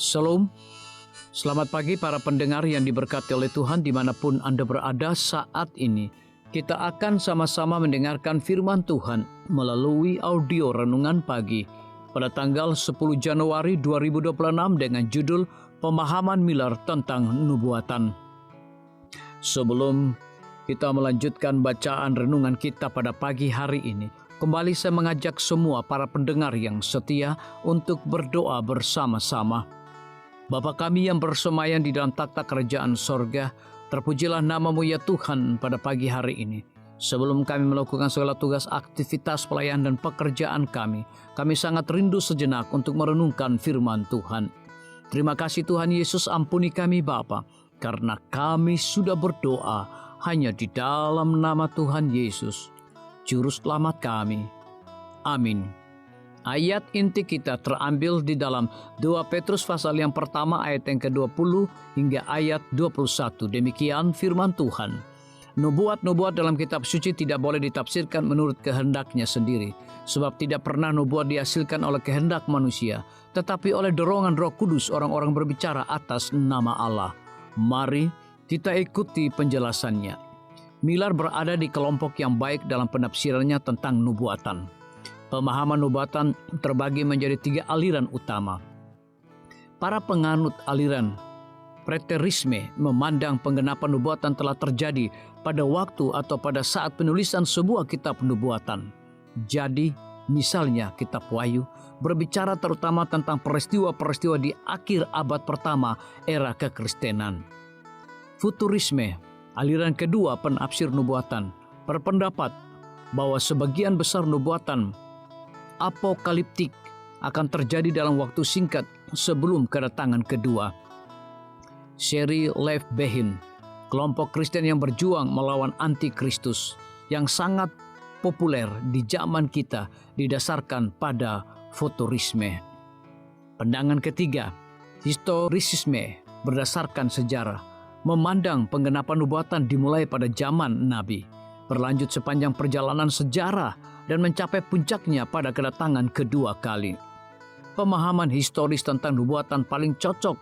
Shalom, selamat pagi para pendengar yang diberkati oleh Tuhan dimanapun Anda berada saat ini. Kita akan sama-sama mendengarkan firman Tuhan melalui audio renungan pagi pada tanggal 10 Januari 2026 dengan judul Pemahaman Miller tentang Nubuatan. Sebelum kita melanjutkan bacaan renungan kita pada pagi hari ini, kembali saya mengajak semua para pendengar yang setia untuk berdoa bersama-sama. Bapa kami yang bersemayam di dalam takhta kerajaan sorga, terpujilah nama-Mu ya Tuhan pada pagi hari ini. Sebelum kami melakukan segala tugas, aktivitas, pelayanan dan pekerjaan kami sangat rindu sejenak untuk merenungkan firman Tuhan. Terima kasih Tuhan Yesus, ampuni kami Bapa, karena kami sudah berdoa hanya di dalam nama Tuhan Yesus, Juru Selamat kami. Amin. Ayat inti kita terambil di dalam 2 Petrus pasal yang pertama ayat yang ke-20 hingga ayat 21. Demikian firman Tuhan. Nubuat-nubuat dalam kitab suci tidak boleh ditafsirkan menurut kehendaknya sendiri. Sebab tidak pernah nubuat dihasilkan oleh kehendak manusia, tetapi oleh dorongan Roh Kudus orang-orang berbicara atas nama Allah. Mari kita ikuti penjelasannya. Miller berada di kelompok yang baik dalam penafsirannya tentang nubuatan. Pemahaman nubuatan terbagi menjadi 3 aliran utama. Para penganut aliran preterisme memandang penggenapan nubuatan telah terjadi pada waktu atau pada saat penulisan sebuah kitab nubuatan. Jadi, misalnya kitab Wahyu berbicara terutama tentang peristiwa-peristiwa di akhir abad pertama era kekristenan. Futurisme, aliran kedua penafsir nubuatan, berpendapat bahwa sebagian besar nubuatan apokaliptik akan terjadi dalam waktu singkat sebelum kedatangan kedua. Seri Lev Behin, kelompok Kristen yang berjuang melawan antikristus yang sangat populer di zaman kita, didasarkan pada futurisme. Pandangan ketiga, historisisme, berdasarkan sejarah, memandang penggenapan nubuatan dimulai pada zaman Nabi, berlanjut sepanjang perjalanan sejarah dan mencapai puncaknya pada kedatangan kedua kali. Pemahaman historis tentang nubuatan paling cocok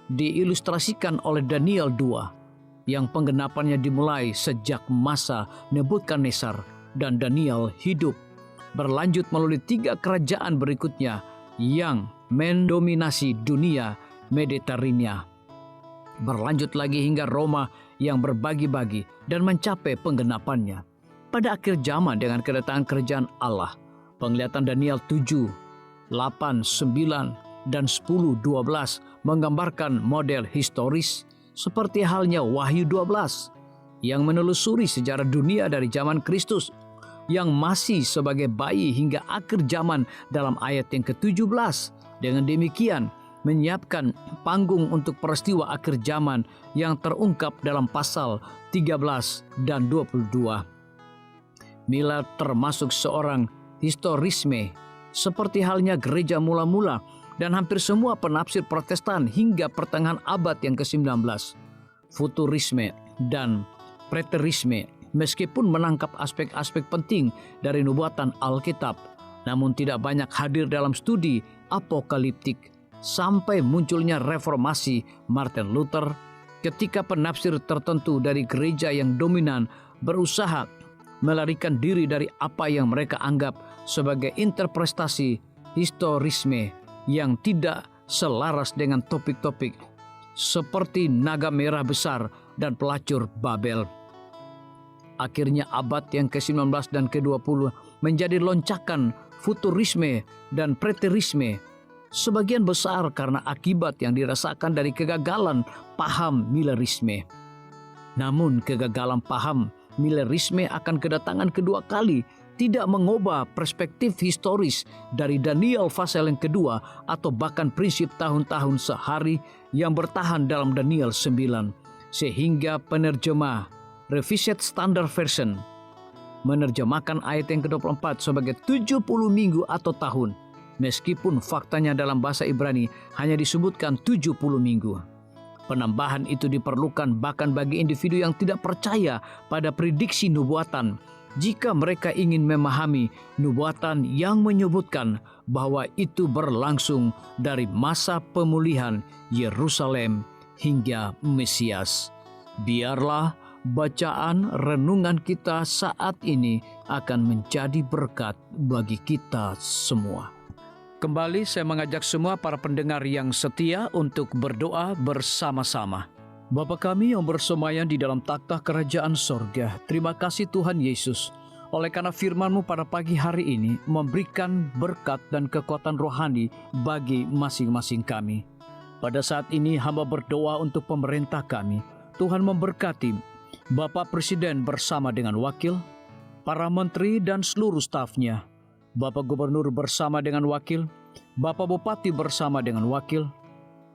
diilustrasikan oleh Daniel 2, yang penggenapannya dimulai sejak masa Nebukadnezar dan Daniel hidup, berlanjut melalui 3 kerajaan berikutnya yang mendominasi dunia Mediterania, berlanjut lagi hingga Roma yang berbagi-bagi dan mencapai penggenapannya pada akhir zaman dengan kedatangan kerajaan Allah. Penglihatan Daniel 7, 8, 9, dan 10, 12 menggambarkan model historis seperti halnya Wahyu 12 yang menelusuri sejarah dunia dari zaman Kristus yang masih sebagai bayi hingga akhir zaman dalam ayat yang ke-17. Dengan demikian, menyiapkan panggung untuk peristiwa akhir zaman yang terungkap dalam pasal 13 dan 22. Miller termasuk seorang historisme seperti halnya gereja mula-mula dan hampir semua penafsir Protestan hingga pertengahan abad yang ke-19. Futurisme dan preterisme meskipun menangkap aspek-aspek penting dari nubuatan Alkitab, namun tidak banyak hadir dalam studi apokaliptik sampai munculnya reformasi Martin Luther, ketika penafsir tertentu dari gereja yang dominan berusaha melarikan diri dari apa yang mereka anggap sebagai interpretasi historisme yang tidak selaras dengan topik-topik seperti naga merah besar dan pelacur Babel. Akhirnya abad yang ke-19 dan ke-20 menjadi loncakan futurisme dan preterisme, sebagian besar karena akibat yang dirasakan dari kegagalan paham Millerisme. Namun kegagalan paham Millerisme akan kedatangan kedua kali tidak mengubah perspektif historis dari Daniel pasal yang kedua atau bahkan prinsip tahun-tahun sehari yang bertahan dalam Daniel 9, sehingga penerjemah Revised Standard Version menerjemahkan ayat yang ke-24 sebagai 70 minggu atau tahun, meskipun faktanya dalam bahasa Ibrani hanya disebutkan 70 minggu. Penambahan itu diperlukan bahkan bagi individu yang tidak percaya pada prediksi nubuatan, jika mereka ingin memahami nubuatan yang menyebutkan bahwa itu berlangsung dari masa pemulihan Yerusalem hingga Mesias. Biarlah bacaan renungan kita saat ini akan menjadi berkat bagi kita semua. Kembali saya mengajak semua para pendengar yang setia untuk berdoa bersama-sama. Bapa kami yang bersemayam di dalam takhta kerajaan sorga, terima kasih Tuhan Yesus, oleh karena firman-Mu pada pagi hari ini memberikan berkat dan kekuatan rohani bagi masing-masing kami. Pada saat ini hamba berdoa untuk pemerintah kami. Tuhan memberkati Bapak Presiden bersama dengan wakil, para menteri dan seluruh stafnya, Bapak Gubernur bersama dengan wakil, Bapak Bupati bersama dengan wakil,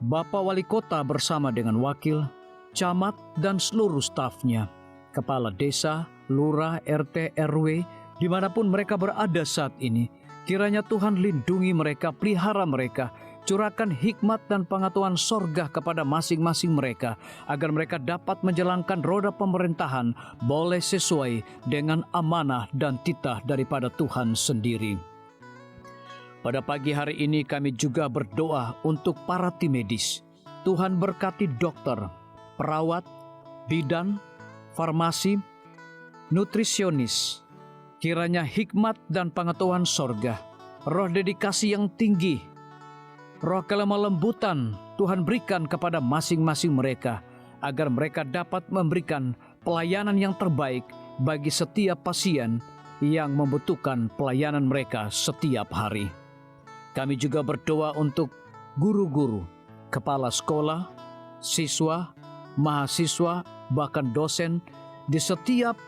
Bapak Wali Kota bersama dengan wakil, camat dan seluruh stafnya, kepala desa, lurah, RT, RW, dimanapun mereka berada saat ini. Kiranya Tuhan lindungi mereka, pelihara mereka, curahkan hikmat dan pengetahuan sorga kepada masing-masing mereka, agar mereka dapat menjalankan roda pemerintahan boleh sesuai dengan amanah dan titah daripada Tuhan sendiri. Pada pagi hari ini kami juga berdoa untuk para tim medis. Tuhan berkati dokter, perawat, bidan, farmasi, nutrisionis. Kiranya hikmat dan pengetahuan sorga, roh dedikasi yang tinggi, roh kelemah lembutan Tuhan berikan kepada masing-masing mereka, agar mereka dapat memberikan pelayanan yang terbaik bagi setiap pasien yang membutuhkan pelayanan mereka setiap hari. Kami juga berdoa untuk guru-guru, kepala sekolah, siswa, mahasiswa, bahkan dosen di setiap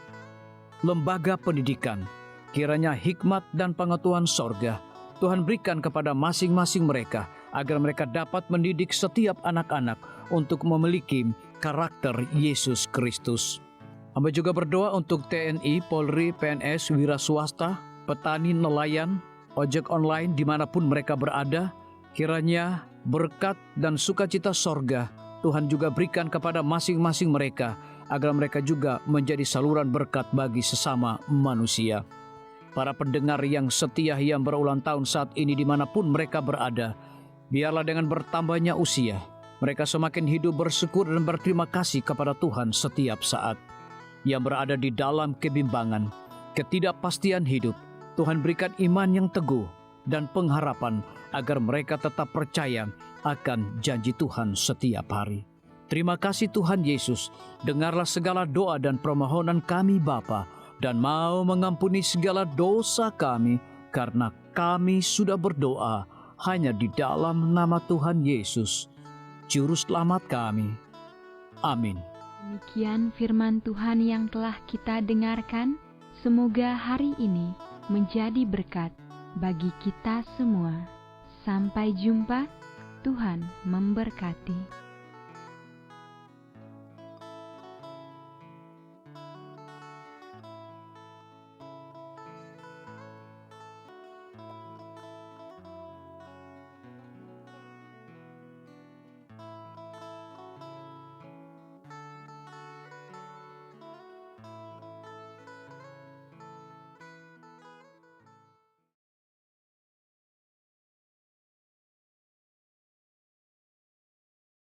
lembaga pendidikan. Kiranya hikmat dan pengetahuan sorga Tuhan berikan kepada masing-masing mereka, agar mereka dapat mendidik setiap anak-anak untuk memiliki karakter Yesus Kristus. Hamba juga berdoa untuk TNI, Polri, PNS, wira swasta, petani, nelayan, ojek online dimanapun mereka berada. Kiranya berkat dan sukacita sorga Tuhan juga berikan kepada masing-masing mereka, agar mereka juga menjadi saluran berkat bagi sesama manusia. Para pendengar yang setia yang berulang tahun saat ini dimanapun mereka berada, biarlah dengan bertambahnya usia, mereka semakin hidup bersyukur dan berterima kasih kepada Tuhan setiap saat. Yang berada di dalam kebimbangan, ketidakpastian hidup, Tuhan berikan iman yang teguh dan pengharapan, agar mereka tetap percaya akan janji Tuhan setiap hari. Terima kasih Tuhan Yesus, dengarlah segala doa dan permohonan kami Bapa, dan mau mengampuni segala dosa kami, karena kami sudah berdoa hanya di dalam nama Tuhan Yesus, Juru Selamat kami. Amin. Demikian firman Tuhan yang telah kita dengarkan. Semoga hari ini menjadi berkat bagi kita semua. Sampai jumpa, Tuhan memberkati.